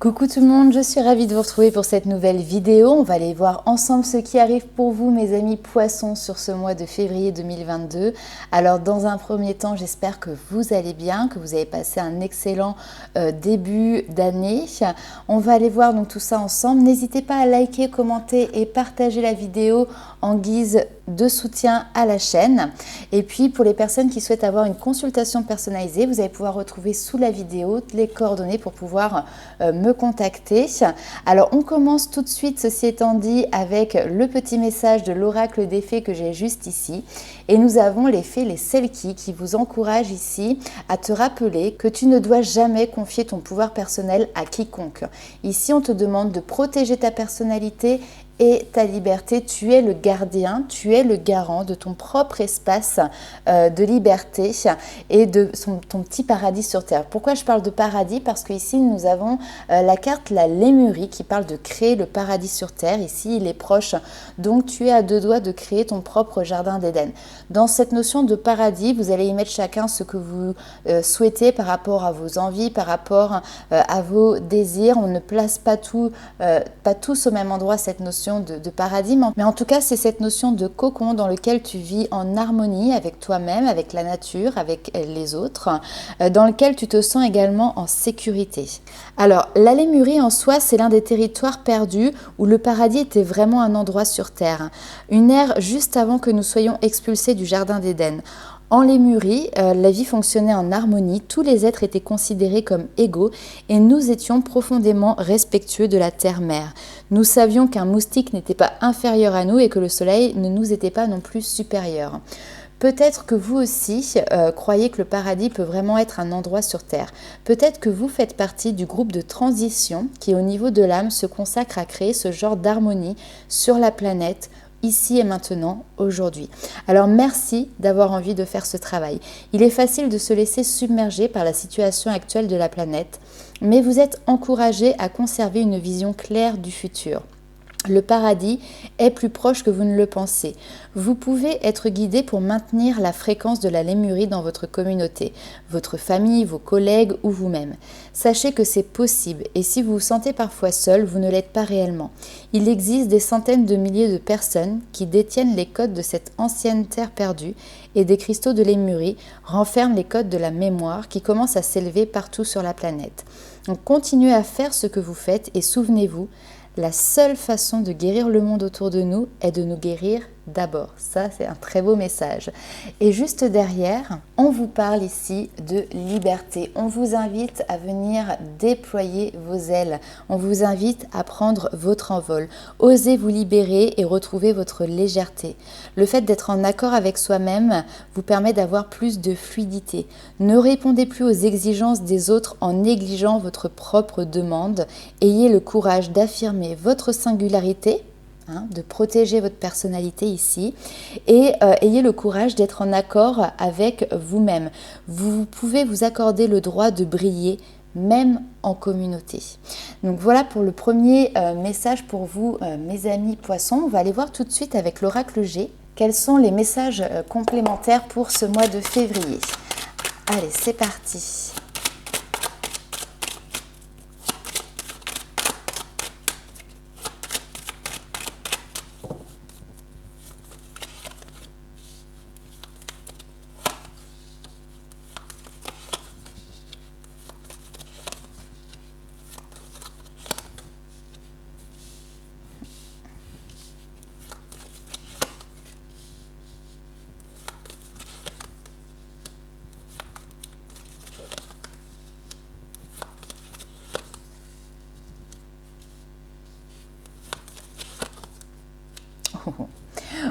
Coucou tout le monde, je suis ravie de vous retrouver pour cette nouvelle vidéo. On va aller voir ensemble ce qui arrive pour vous, mes amis poissons, sur ce mois de février 2022. Alors dans un premier temps, j'espère que vous allez bien, que vous avez passé un excellent début d'année. On va aller voir donc tout ça ensemble. N'hésitez pas à liker, commenter et partager la vidéo en guise de soutien à la chaîne. Et puis pour les personnes qui souhaitent avoir une consultation personnalisée, vous allez pouvoir retrouver sous la vidéo les coordonnées pour pouvoir me contacter. Alors on commence tout de suite, ceci étant dit, avec le petit message de l'oracle des fées que j'ai juste ici. Et nous avons les fées, les Selkie, qui vous encouragent ici à te rappeler que tu ne dois jamais confier ton pouvoir personnel à quiconque. Ici on te demande de protéger ta personnalité et ta liberté. Tu es le gardien, tu es le garant de ton propre espace de liberté et de ton petit paradis sur terre. Pourquoi je parle de paradis? Parce qu'ici nous avons la carte la Lémurie qui parle de créer le paradis sur terre. Ici il est proche, donc tu es à deux doigts de créer ton propre jardin d'Éden. Dans cette notion de paradis, vous allez y mettre chacun ce que vous souhaitez par rapport à vos envies, par rapport à vos désirs. On ne place pas tous au même endroit cette notion de paradis, mais en tout cas c'est cette notion de cocon dans lequel tu vis en harmonie avec toi-même, avec la nature, avec les autres, dans lequel tu te sens également en sécurité. Alors la Lémurie en soi, c'est l'un des territoires perdus où le paradis était vraiment un endroit sur terre, une ère juste avant que nous soyons expulsés du jardin d'Éden. En Lémurie, la vie fonctionnait en harmonie, tous les êtres étaient considérés comme égaux et nous étions profondément respectueux de la terre-mère. Nous savions qu'un moustique n'était pas inférieur à nous et que le soleil ne nous était pas non plus supérieur. Peut-être que vous aussi croyez que le paradis peut vraiment être un endroit sur terre. Peut-être que vous faites partie du groupe de transition qui, au niveau de l'âme, se consacre à créer ce genre d'harmonie sur la planète, ici et maintenant, aujourd'hui. Alors merci d'avoir envie de faire ce travail. Il est facile de se laisser submerger par la situation actuelle de la planète, mais vous êtes encouragé à conserver une vision claire du futur. Le paradis est plus proche que vous ne le pensez. Vous pouvez être guidé pour maintenir la fréquence de la Lémurie dans votre communauté, votre famille, vos collègues ou vous-même. Sachez que c'est possible et si vous vous sentez parfois seul, vous ne l'êtes pas réellement. Il existe des centaines de milliers de personnes qui détiennent les codes de cette ancienne terre perdue et des cristaux de Lémurie renferment les codes de la mémoire qui commencent à s'élever partout sur la planète. Donc continuez à faire ce que vous faites et souvenez-vous, la seule façon de guérir le monde autour de nous est de nous guérir d'abord. Ça, c'est un très beau message. Et juste derrière, on vous parle ici de liberté. On vous invite à venir déployer vos ailes. On vous invite à prendre votre envol. Osez vous libérer et retrouver votre légèreté. Le fait d'être en accord avec soi-même vous permet d'avoir plus de fluidité. Ne répondez plus aux exigences des autres en négligeant votre propre demande. Ayez le courage d'affirmer votre singularité, de protéger votre personnalité ici et ayez le courage d'être en accord avec vous-même. Vous pouvez vous accorder le droit de briller même en communauté. Donc voilà pour le premier message pour vous, mes amis poissons. On va aller voir tout de suite avec l'oracle G quels sont les messages complémentaires pour ce mois de février. Allez, c'est parti.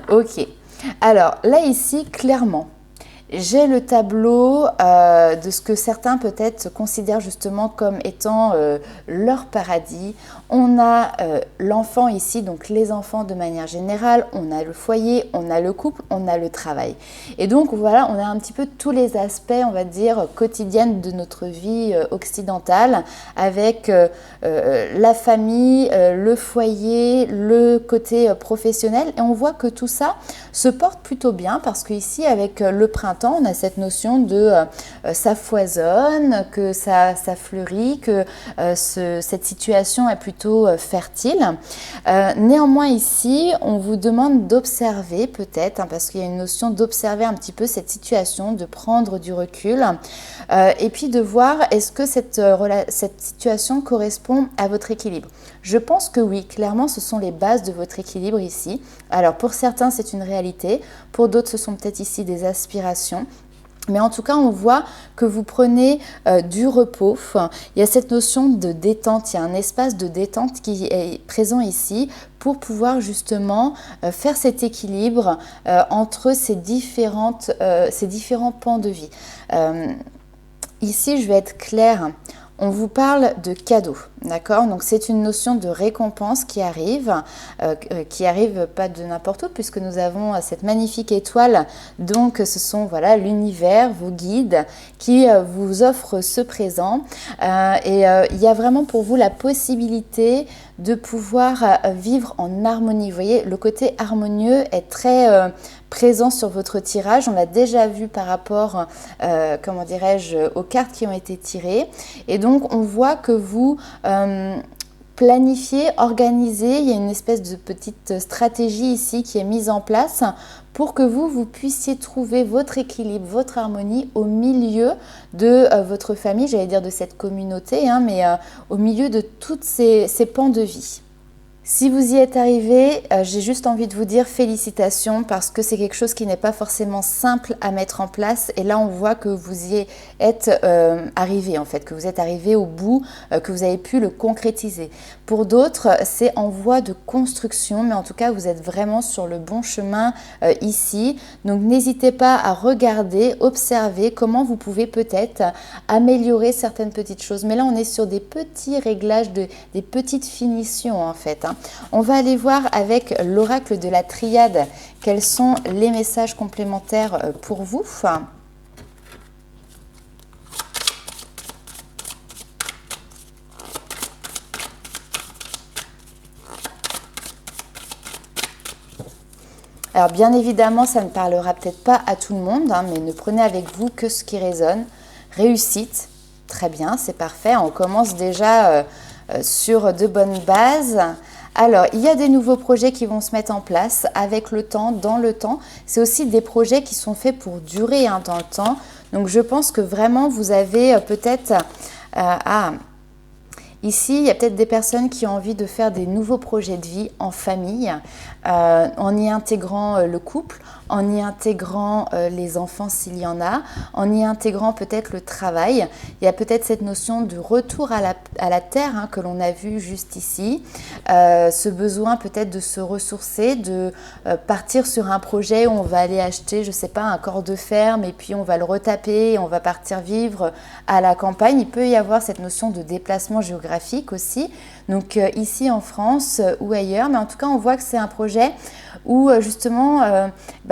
Ok, alors là ici clairement j'ai le tableau de ce que certains peut-être considèrent justement comme étant leur paradis. On a l'enfant ici, donc les enfants de manière générale, on a le foyer, on a le couple, on a le travail. Et donc voilà, on a un petit peu tous les aspects, on va dire, quotidiens de notre vie occidentale avec la famille, le foyer, le côté professionnel. Et on voit que tout ça se porte plutôt bien parce qu'ici avec le printemps, printemps, on a cette notion de ça foisonne, que ça fleurit, que cette situation est plutôt fertile. Néanmoins ici, on vous demande d'observer peut-être, hein, parce qu'il y a une notion d'observer un petit peu cette situation, de prendre du recul et puis de voir est-ce que cette situation correspond à votre équilibre. Je pense que oui, clairement ce sont les bases de votre équilibre ici. Alors pour certains c'est une réalité, pour d'autres ce sont peut-être ici des aspirations. Mais en tout cas, on voit que vous prenez du repos. Il y a cette notion de détente, il y a un espace de détente qui est présent ici pour pouvoir justement faire cet équilibre entre ces différents pans de vie. Ici, je vais être claire. On vous parle de cadeaux, d'accord? Donc c'est une notion de récompense qui arrive pas de n'importe où puisque nous avons cette magnifique étoile. Donc ce sont voilà l'univers, vos guides qui vous offrent ce présent. Il y a vraiment pour vous la possibilité de pouvoir vivre en harmonie. Vous voyez, le côté harmonieux est très présent sur votre tirage. On l'a déjà vu par rapport, comment dirais-je, aux cartes qui ont été tirées. Et donc, on voit que vous planifiez, organisez. Il y a une espèce de petite stratégie ici qui est mise en place pour que vous puissiez trouver votre équilibre, votre harmonie au milieu de votre famille, j'allais dire de cette communauté, hein, mais au milieu de tous ces pans de vie. Si vous y êtes arrivé, j'ai juste envie de vous dire félicitations parce que c'est quelque chose qui n'est pas forcément simple à mettre en place et là on voit que vous y êtes arrivé en fait, que vous êtes arrivé au bout, que vous avez pu le concrétiser. Pour d'autres, c'est en voie de construction, mais en tout cas vous êtes vraiment sur le bon chemin ici. Donc n'hésitez pas à regarder, observer comment vous pouvez peut-être améliorer certaines petites choses. Mais là on est sur des petits réglages, des petites finitions en fait, hein. On va aller voir avec l'oracle de la triade quels sont les messages complémentaires pour vous. Alors bien évidemment, ça ne parlera peut-être pas à tout le monde, hein, mais ne prenez avec vous que ce qui résonne. Réussite, très bien, c'est parfait. On commence déjà sur de bonnes bases. Alors, il y a des nouveaux projets qui vont se mettre en place avec le temps, dans le temps. C'est aussi des projets qui sont faits pour durer hein, dans le temps. Donc, je pense que vraiment, vous avez peut-être... Ici, il y a peut-être des personnes qui ont envie de faire des nouveaux projets de vie en famille, en y intégrant le couple, en y intégrant les enfants s'il y en a, en y intégrant peut-être le travail. Il y a peut-être cette notion de retour à la terre hein, que l'on a vu juste ici, ce besoin peut-être de se ressourcer, de partir sur un projet où on va aller acheter, je ne sais pas, un corps de ferme et puis on va le retaper et on va partir vivre à la campagne. Il peut y avoir cette notion de déplacement géographique aussi, donc ici en France ou ailleurs, mais en tout cas on voit que c'est un projet où justement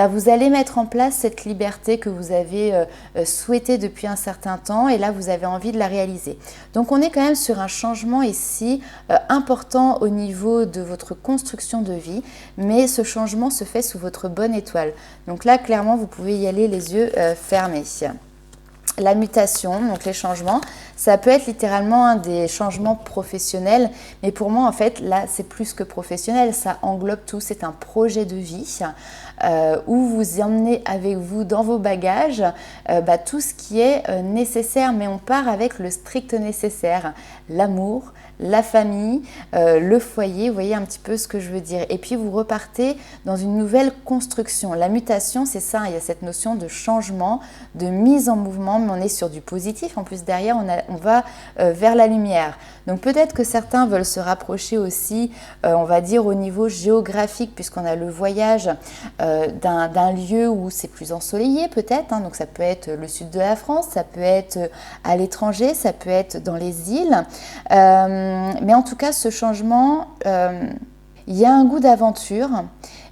vous allez mettre en place cette liberté que vous avez souhaitée depuis un certain temps et là vous avez envie de la réaliser. Donc on est quand même sur un changement ici important au niveau de votre construction de vie, mais ce changement se fait sous votre bonne étoile. Donc là clairement vous pouvez y aller les yeux fermés. La mutation, donc les changements, ça peut être littéralement des changements professionnels, mais pour moi en fait là c'est plus que professionnel, ça englobe tout, c'est un projet de vie où vous emmenez avec vous dans vos bagages tout ce qui est nécessaire, mais on part avec le strict nécessaire, l'amour, la famille, le foyer, vous voyez un petit peu ce que je veux dire. Et puis vous repartez dans une nouvelle construction. La mutation, c'est ça, il y a cette notion de changement, de mise en mouvement, mais on est sur du positif. En plus, derrière, on va vers la lumière. Donc peut-être que certains veulent se rapprocher aussi, on va dire, au niveau géographique, puisqu'on a le voyage d'un lieu où c'est plus ensoleillé peut-être. Hein, donc ça peut être le sud de la France, ça peut être à l'étranger, ça peut être dans les îles. Mais en tout cas, ce changement, il y a un goût d'aventure,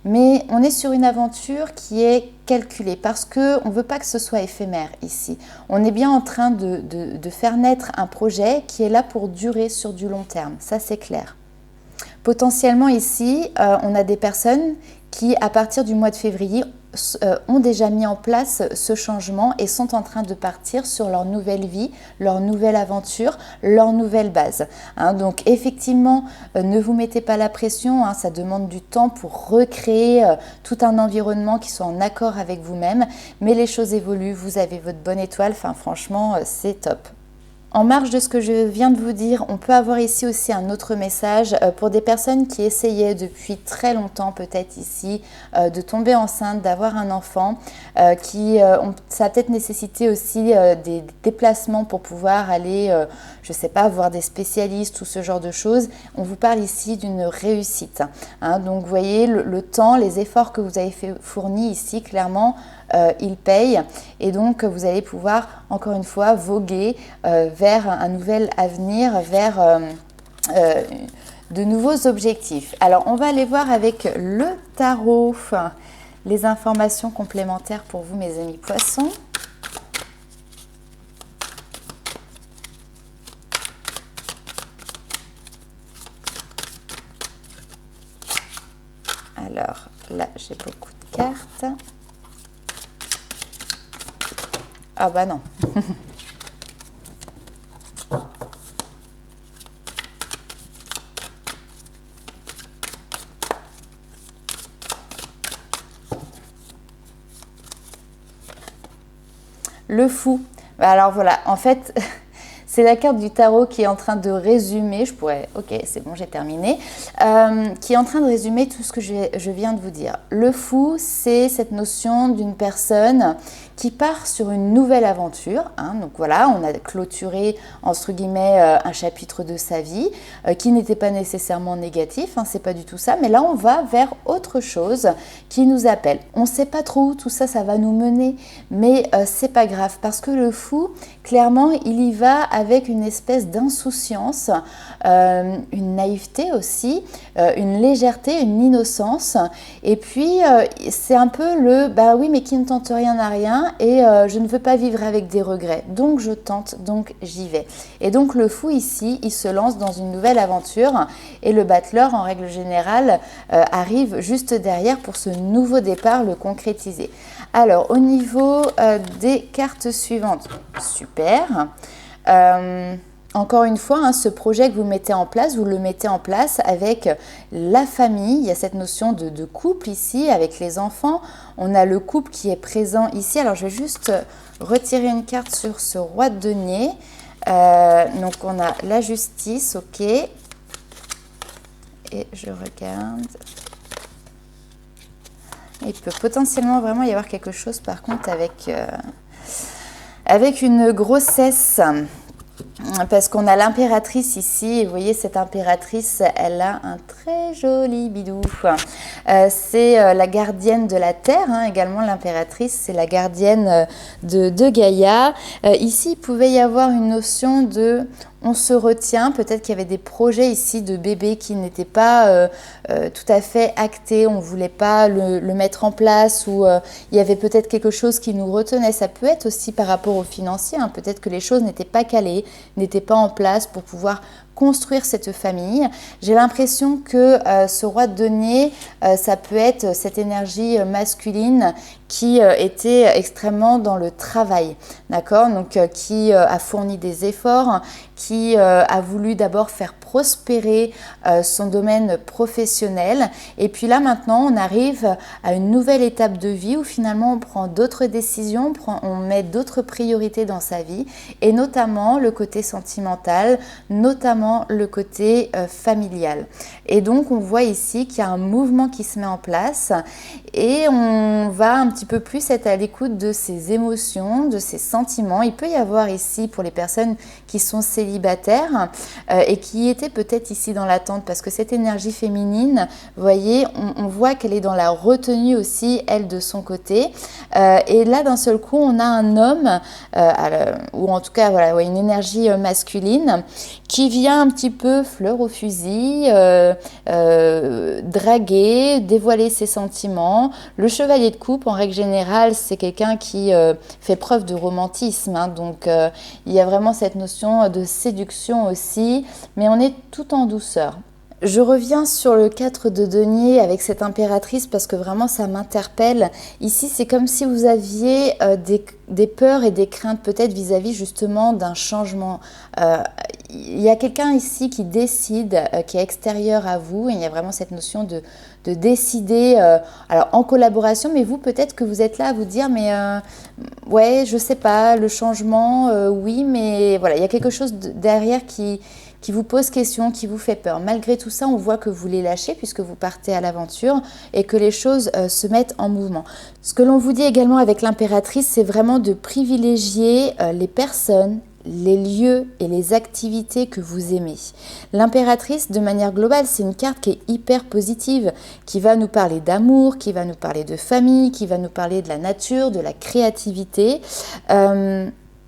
mais on est sur une aventure qui est calculée parce qu'on ne veut pas que ce soit éphémère ici. On est bien en train de faire naître un projet qui est là pour durer sur du long terme, ça c'est clair. Potentiellement ici, on a des personnes qui, à partir du mois de février, ont déjà mis en place ce changement et sont en train de partir sur leur nouvelle vie, leur nouvelle aventure, leur nouvelle base. Donc effectivement, ne vous mettez pas la pression, ça demande du temps pour recréer tout un environnement qui soit en accord avec vous-même, mais les choses évoluent, vous avez votre bonne étoile, franchement, c'est top. En marge de ce que je viens de vous dire, on peut avoir ici aussi un autre message pour des personnes qui essayaient depuis très longtemps, peut-être ici, de tomber enceinte, d'avoir un enfant, ça a peut-être nécessité aussi des déplacements pour pouvoir aller, je ne sais pas, voir des spécialistes ou ce genre de choses. On vous parle ici d'une réussite. Donc vous voyez, le temps, les efforts que vous avez fournis ici, clairement, il paye et donc vous allez pouvoir encore une fois voguer vers un nouvel avenir, vers de nouveaux objectifs. Alors on va aller voir avec le tarot les informations complémentaires pour vous mes amis poissons. Alors là j'ai beaucoup de cartes. Ah bah non. Le fou. Alors voilà, en fait, c'est la carte du tarot qui est en train de résumer, ok, c'est bon, j'ai terminé, qui est en train de résumer tout ce que je viens de vous dire. Le fou, c'est cette notion d'une personne qui part sur une nouvelle aventure. Donc voilà, on a clôturé, entre guillemets, un chapitre de sa vie qui n'était pas nécessairement négatif, c'est pas du tout ça, mais là on va vers autre chose qui nous appelle. On ne sait pas trop où tout ça, ça va nous mener, mais c'est pas grave, parce que le fou, clairement, il y va avec une espèce d'insouciance, une naïveté aussi, une légèreté, une innocence, et puis c'est un peu le « bah oui, mais qui ne tente rien n'a rien », et je ne veux pas vivre avec des regrets, donc je tente, donc j'y vais. Et donc le fou ici, il se lance dans une nouvelle aventure et le battleur en règle générale arrive juste derrière pour ce nouveau départ, le concrétiser. Alors au niveau des cartes suivantes, super. Encore une fois, ce projet que vous mettez en place, vous le mettez en place avec la famille. Il y a cette notion de couple ici, avec les enfants. On a le couple qui est présent ici. Alors, je vais juste retirer une carte sur ce roi de denier. Donc, on a la justice, ok. Et je regarde. Il peut potentiellement vraiment y avoir quelque chose, par contre, avec une grossesse. Parce qu'on a l'impératrice ici, et vous voyez cette impératrice, elle a un très joli bidou. C'est la gardienne de la terre, également l'impératrice, c'est la gardienne de Gaïa. Ici, il pouvait y avoir une notion de... On se retient, peut-être qu'il y avait des projets ici de bébés qui n'étaient pas tout à fait actés, on ne voulait pas le mettre en place, ou il y avait peut-être quelque chose qui nous retenait. Ça peut être aussi par rapport aux financiers, peut-être que les choses n'étaient pas calées, n'étaient pas en place pour pouvoir construire cette famille. J'ai l'impression que ce roi de denier, ça peut être cette énergie masculine qui était extrêmement dans le travail, d'accord? Donc qui a fourni des efforts, qui a voulu d'abord faire prospérer son domaine professionnel. Et puis là maintenant, on arrive à une nouvelle étape de vie où finalement on prend d'autres décisions, on met d'autres priorités dans sa vie, et notamment le côté sentimental, notamment le côté familial. Et donc on voit ici qu'il y a un mouvement qui se met en place et on va un petit peu plus être à l'écoute de ses émotions, de ses sentiments. Il peut y avoir ici, pour les personnes qui sont célibataires et qui étaient peut-être ici dans l'attente, parce que cette énergie féminine, vous voyez, on voit qu'elle est dans la retenue aussi, elle de son côté. Et là, d'un seul coup, on a un homme, ou en tout cas voilà, une énergie masculine qui vient un petit peu fleur au fusil, draguer, dévoiler ses sentiments. Le chevalier de coupe, en règle générale, c'est quelqu'un qui fait preuve de romantisme, donc il y a vraiment cette notion de séduction aussi, mais on est tout en douceur. Je reviens sur le 4 de denier avec cette impératrice parce que vraiment ça m'interpelle. Ici, c'est comme si vous aviez des peurs et des craintes peut-être vis-à-vis justement d'un changement. Il y a quelqu'un ici qui décide, qui est extérieur à vous. Et il y a vraiment cette notion de décider, alors en collaboration, mais vous peut-être que vous êtes là à vous dire, mais ouais, je sais pas, le changement, oui, mais voilà, il y a quelque chose derrière qui vous pose question, qui vous fait peur. Malgré tout ça, on voit que vous les lâchez puisque vous partez à l'aventure et que les choses se mettent en mouvement. Ce que l'on vous dit également avec l'impératrice, c'est vraiment de privilégier les personnes, les lieux et les activités que vous aimez. L'impératrice, de manière globale, c'est une carte qui est hyper positive, qui va nous parler d'amour, qui va nous parler de famille, qui va nous parler de la nature, de la créativité.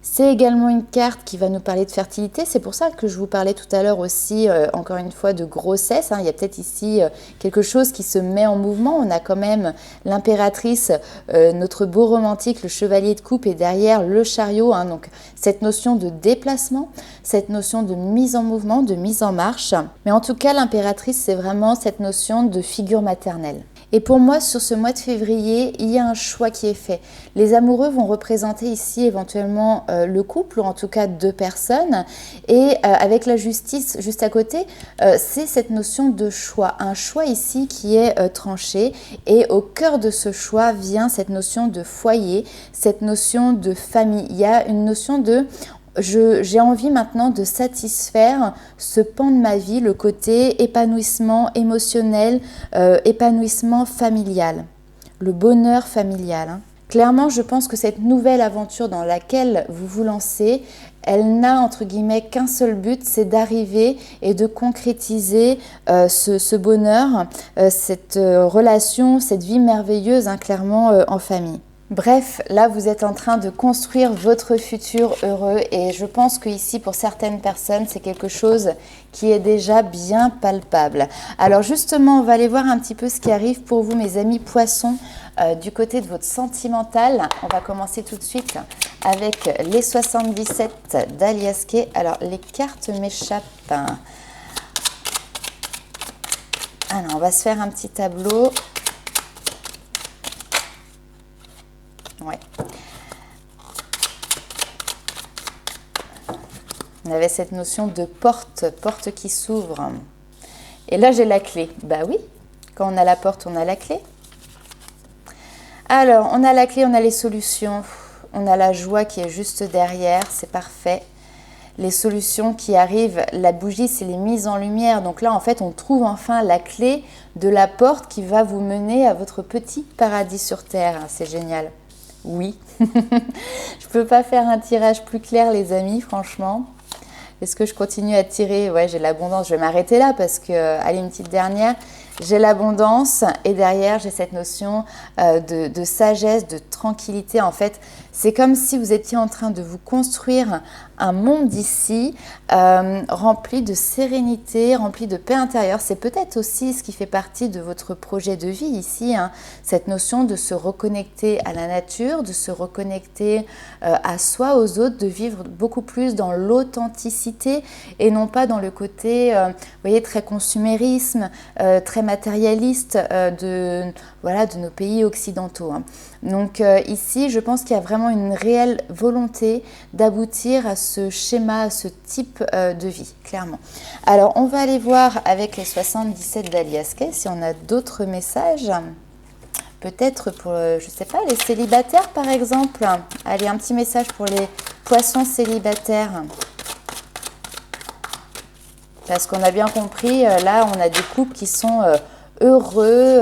C'est également une carte qui va nous parler de fertilité. C'est pour ça que je vous parlais tout à l'heure aussi, encore une fois, de grossesse. Il y a peut-être ici quelque chose qui se met en mouvement. On a quand même l'impératrice, notre beau romantique, le chevalier de coupe, et derrière le chariot. Donc cette notion de déplacement, cette notion de mise en mouvement, de mise en marche. Mais en tout cas, l'impératrice, c'est vraiment cette notion de figure maternelle. Et pour moi, sur ce mois de février, il y a un choix qui est fait. Les amoureux vont représenter ici éventuellement le couple, ou en tout cas deux personnes. Et avec la justice juste à côté, c'est cette notion de choix. Un choix ici qui est tranché. Et au cœur de ce choix vient cette notion de foyer, cette notion de famille. Il y a une notion de... J'ai envie maintenant de satisfaire ce pan de ma vie, le côté épanouissement émotionnel, épanouissement familial, le bonheur familial. Clairement, je pense que cette nouvelle aventure dans laquelle vous vous lancez, elle n'a entre guillemets qu'un seul but, c'est d'arriver et de concrétiser ce bonheur, cette relation, cette vie merveilleuse, clairement en famille. Bref, là vous êtes en train de construire votre futur heureux et je pense que ici pour certaines personnes c'est quelque chose qui est déjà bien palpable. Alors justement on va aller voir un petit peu ce qui arrive pour vous mes amis poissons du côté de votre sentimental. On va commencer tout de suite avec les 77 d'Alias Kay. Alors les cartes m'échappent. Alors on va se faire un petit tableau. Ouais. On avait cette notion de porte qui s'ouvre. Et là, j'ai la clé. Bah oui, quand on a la porte, on a la clé. Alors, on a la clé, on a les solutions. On a la joie qui est juste derrière, c'est parfait. Les solutions qui arrivent, la bougie, c'est les mises en lumière. Donc là, en fait, on trouve enfin la clé de la porte qui va vous mener à votre petit paradis sur Terre. C'est génial. Oui, je ne peux pas faire un tirage plus clair les amis, franchement. Est-ce que je continue à tirer? Ouais, j'ai l'abondance. Je vais m'arrêter là parce que, allez, une petite dernière. J'ai l'abondance et derrière, j'ai cette notion de sagesse, de tranquillité. En fait, c'est comme si vous étiez en train de vous construire un monde ici rempli de sérénité, rempli de paix intérieure. C'est peut-être aussi ce qui fait partie de votre projet de vie ici, cette notion de se reconnecter à la nature, de se reconnecter à soi, aux autres, de vivre beaucoup plus dans l'authenticité et non pas dans le côté, vous voyez, très consumérisme, très matérialiste de nos pays occidentaux. Donc ici, je pense qu'il y a vraiment une réelle volonté d'aboutir à ce schéma, à ce type de vie, clairement. Alors, on va aller voir avec les 77 d'Alias Kay si on a d'autres messages. Peut-être pour, je ne sais pas, les célibataires par exemple. Allez, un petit message pour les poissons célibataires. Parce qu'on a bien compris, là, on a des couples qui sont heureux,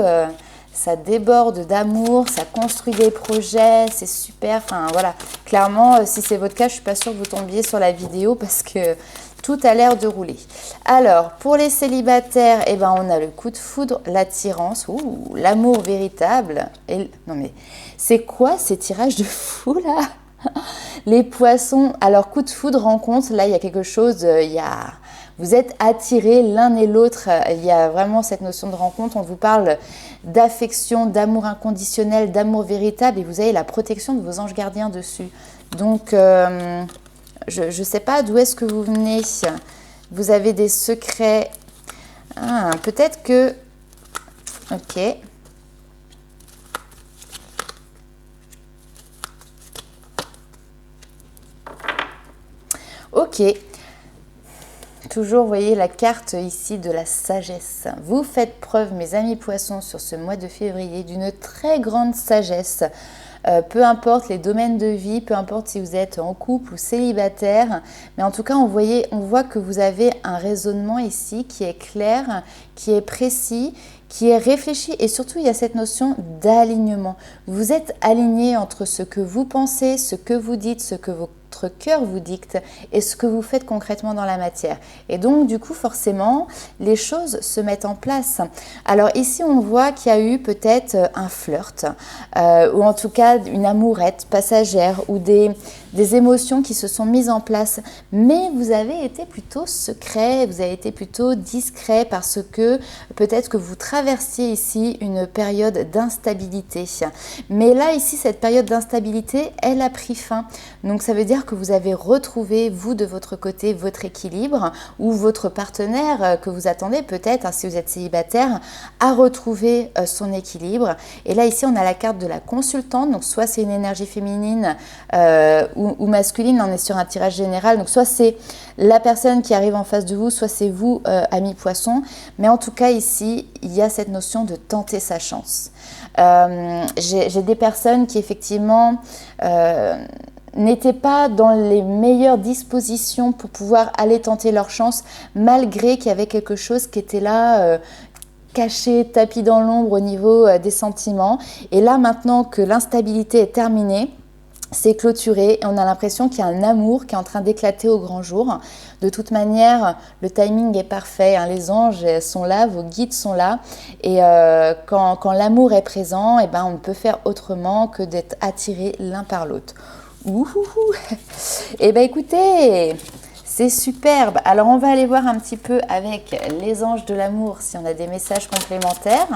ça déborde d'amour, ça construit des projets, c'est super. Enfin, voilà. Clairement, si c'est votre cas, je ne suis pas sûre que vous tombiez sur la vidéo parce que tout a l'air de rouler. Alors, pour les célibataires, eh ben, on a le coup de foudre, l'attirance, l'amour véritable. Non mais, c'est quoi ces tirages de fou là? Les poissons, alors coup de foudre, rencontre, là il y a quelque chose, vous êtes attirés l'un et l'autre, il y a vraiment cette notion de rencontre, on vous parle d'affection, d'amour inconditionnel, d'amour véritable et vous avez la protection de vos anges gardiens dessus. Donc, je ne sais pas d'où est-ce que vous venez, vous avez des secrets, Ah, peut-être que... Ok. Ok. Toujours, vous voyez la carte ici de la sagesse. Vous faites preuve, mes amis poissons, sur ce mois de février, d'une très grande sagesse. Peu importe les domaines de vie, peu importe si vous êtes en couple ou célibataire, mais en tout cas, on voit que vous avez un raisonnement ici qui est clair, qui est précis, qui est réfléchi, et surtout il y a cette notion d'alignement. Vous êtes aligné entre ce que vous pensez, ce que vous dites, ce que votre cœur vous dicte et ce que vous faites concrètement dans la matière. Et donc du coup forcément les choses se mettent en place. Alors ici on voit qu'il y a eu peut-être un flirt ou en tout cas une amourette passagère ou des émotions qui se sont mises en place, mais vous avez été plutôt secret, vous avez été plutôt discret parce que peut-être que vous traversiez ici une période d'instabilité. Mais là ici cette période d'instabilité elle a pris fin, donc ça veut dire que vous avez retrouvé, vous de votre côté, votre équilibre, ou votre partenaire que vous attendez peut-être, si vous êtes célibataire, a retrouvé son équilibre. Et là ici on a la carte de la consultante, donc soit c'est une énergie féminine ou masculine, on est sur un tirage général, donc soit c'est la personne qui arrive en face de vous, soit c'est vous, ami poisson, mais en tout cas ici il y a cette notion de tenter sa chance. J'ai des personnes qui effectivement n'étaient pas dans les meilleures dispositions pour pouvoir aller tenter leur chance, malgré qu'il y avait quelque chose qui était là, caché, tapis dans l'ombre au niveau des sentiments. Et là, maintenant que l'instabilité est terminée, c'est clôturé et on a l'impression qu'il y a un amour qui est en train d'éclater au grand jour. De toute manière, le timing est parfait, hein, les anges sont là, vos guides sont là. Et quand l'amour est présent, eh ben, on ne peut faire autrement que d'être attirés l'un par l'autre. Ouhouhou. Eh bien écoutez, c'est superbe. Alors on va aller voir un petit peu avec les anges de l'amour si on a des messages complémentaires.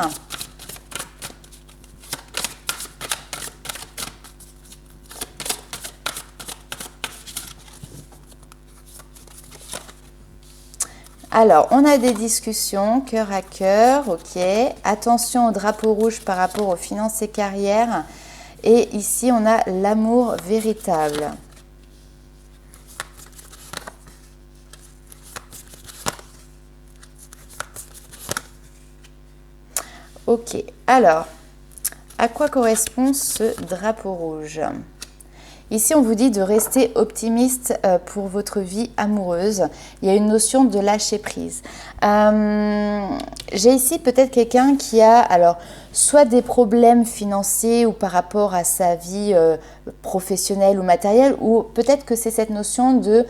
Alors, on a des discussions, cœur à cœur, ok. Attention au drapeau rouge par rapport aux finances et carrières. Et ici, on a l'amour véritable. Ok, alors, à quoi correspond ce drapeau rouge ? Ici, on vous dit de rester optimiste pour votre vie amoureuse. Il y a une notion de lâcher prise. J'ai ici peut-être quelqu'un qui a alors soit des problèmes financiers ou par rapport à sa vie professionnelle ou matérielle, ou peut-être que c'est cette notion de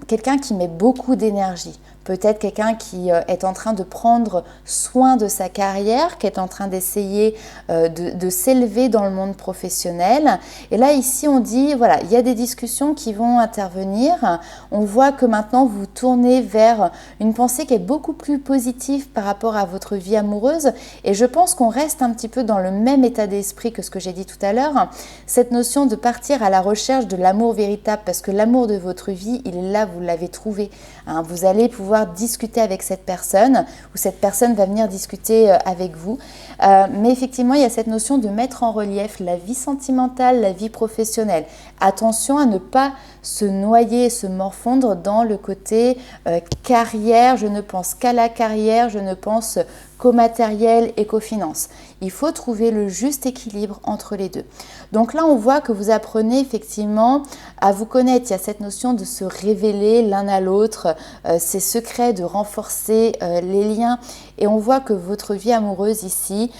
quelqu'un qui met beaucoup d'énergie. Peut-être quelqu'un qui est en train de prendre soin de sa carrière, qui est en train d'essayer de s'élever dans le monde professionnel. Et là, ici, on dit, voilà, il y a des discussions qui vont intervenir. On voit que maintenant, vous tournez vers une pensée qui est beaucoup plus positive par rapport à votre vie amoureuse. Et je pense qu'on reste un petit peu dans le même état d'esprit que ce que j'ai dit tout à l'heure. Cette notion de partir à la recherche de l'amour véritable, parce que l'amour de votre vie, il est là, vous l'avez trouvé. Hein, vous allez pouvoir discuter avec cette personne ou cette personne va venir discuter avec vous. Mais effectivement, il y a cette notion de mettre en relief la vie sentimentale, la vie professionnelle. Attention à ne pas se noyer et se morfondre dans le côté carrière. Je ne pense qu'à la carrière, je ne pense qu'au matériel et qu'aux finances. Il faut trouver le juste équilibre entre les deux. Donc là, on voit que vous apprenez effectivement à vous connaître. Il y a cette notion de se révéler l'un à l'autre, ses secrets, de renforcer les liens. Et on voit que votre vie amoureuse ici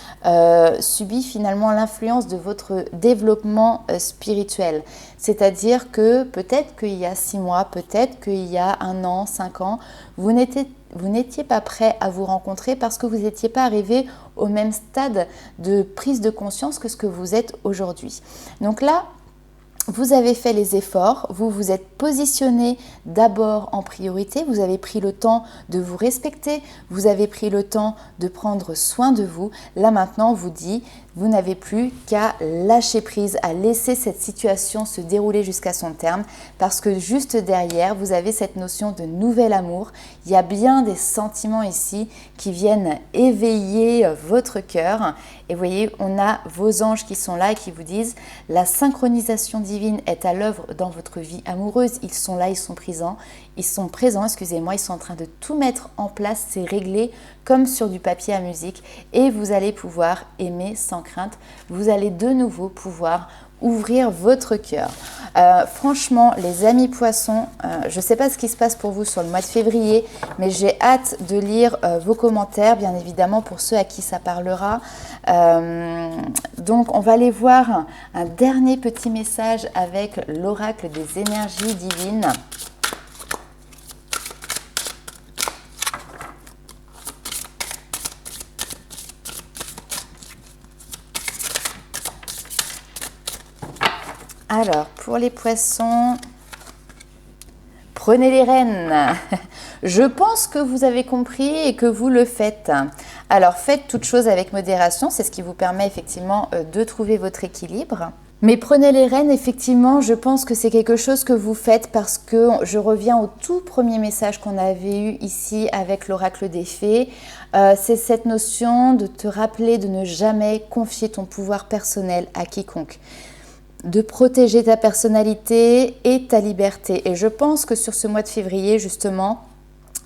subit finalement l'influence de votre développement spirituel. C'est-à-dire que peut-être qu'il y a 6 mois, peut-être qu'il y a 1 an, 5 ans, vous n'étiez pas prêt à vous rencontrer parce que vous n'étiez pas arrivé au même stade de prise de conscience que ce que vous êtes aujourd'hui. Donc là, vous avez fait les efforts, vous vous êtes positionné d'abord en priorité, vous avez pris le temps de vous respecter, vous avez pris le temps de prendre soin de vous. Là maintenant, on vous dit vous n'avez plus qu'à lâcher prise, à laisser cette situation se dérouler jusqu'à son terme, parce que juste derrière, vous avez cette notion de nouvel amour. Il y a bien des sentiments ici qui viennent éveiller votre cœur. Et vous voyez, on a vos anges qui sont là et qui vous disent la synchronisation divine est à l'œuvre dans votre vie amoureuse. Ils sont là, ils sont présents, ils sont en train de tout mettre en place, c'est réglé comme sur du papier à musique et vous allez pouvoir aimer sans crainte. Vous allez de nouveau pouvoir ouvrir votre cœur. Franchement, les amis poissons, je ne sais pas ce qui se passe pour vous sur le mois de février, mais j'ai hâte de lire vos commentaires, bien évidemment, pour ceux à qui ça parlera. Donc, on va aller voir un dernier petit message avec l'oracle des énergies divines. Alors, pour les poissons, prenez les rênes. Je pense que vous avez compris et que vous le faites. Alors, faites toutes choses avec modération, c'est ce qui vous permet effectivement de trouver votre équilibre. Mais prenez les rênes, effectivement, je pense que c'est quelque chose que vous faites parce que je reviens au tout premier message qu'on avait eu ici avec l'oracle des fées. C'est cette notion de te rappeler de ne jamais confier ton pouvoir personnel à quiconque, de protéger ta personnalité et ta liberté. Et je pense que sur ce mois de février, justement,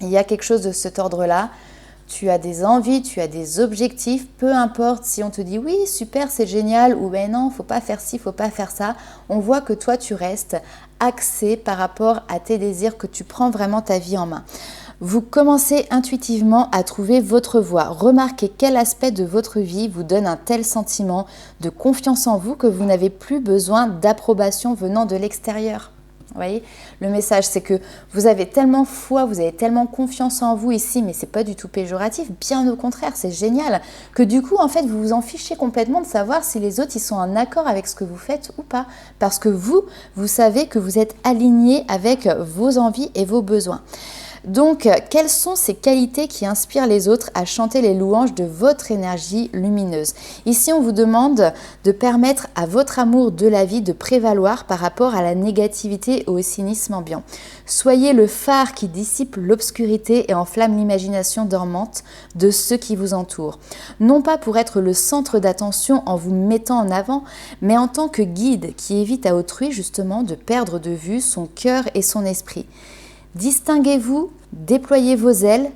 il y a quelque chose de cet ordre-là. Tu as des envies, tu as des objectifs, peu importe si on te dit oui, super, c'est génial, ou ben non, faut pas faire ci, faut pas faire ça. On voit que toi, tu restes axé par rapport à tes désirs, que tu prends vraiment ta vie en main. Vous commencez intuitivement à trouver votre voie. Remarquez quel aspect de votre vie vous donne un tel sentiment de confiance en vous que vous n'avez plus besoin d'approbation venant de l'extérieur. Vous voyez, le message, c'est que vous avez tellement foi, vous avez tellement confiance en vous ici, mais c'est pas du tout péjoratif, bien au contraire, c'est génial, que du coup, en fait, vous vous en fichez complètement de savoir si les autres, ils sont en accord avec ce que vous faites ou pas. Parce que vous savez que vous êtes aligné avec vos envies et vos besoins. Donc, quelles sont ces qualités qui inspirent les autres à chanter les louanges de votre énergie lumineuse? Ici, on vous demande de permettre à votre amour de la vie de prévaloir par rapport à la négativité et au cynisme ambiant. Soyez le phare qui dissipe l'obscurité et enflamme l'imagination dormante de ceux qui vous entourent. Non pas pour être le centre d'attention en vous mettant en avant, mais en tant que guide qui évite à autrui justement de perdre de vue son cœur et son esprit. Distinguez-vous, déployez vos ailes,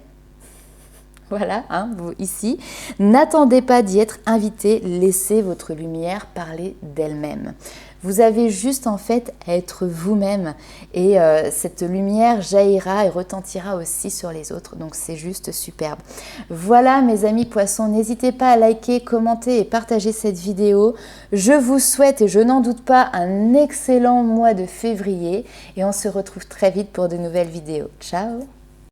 voilà, vous ici. N'attendez pas d'y être invité, laissez votre lumière parler d'elle-même. Vous avez juste en fait à être vous-même et cette lumière jaillira et retentira aussi sur les autres, donc c'est juste superbe. Voilà mes amis poissons, n'hésitez pas à liker, commenter et partager cette vidéo. Je vous souhaite, et je n'en doute pas, un excellent mois de février et on se retrouve très vite pour de nouvelles vidéos. Ciao!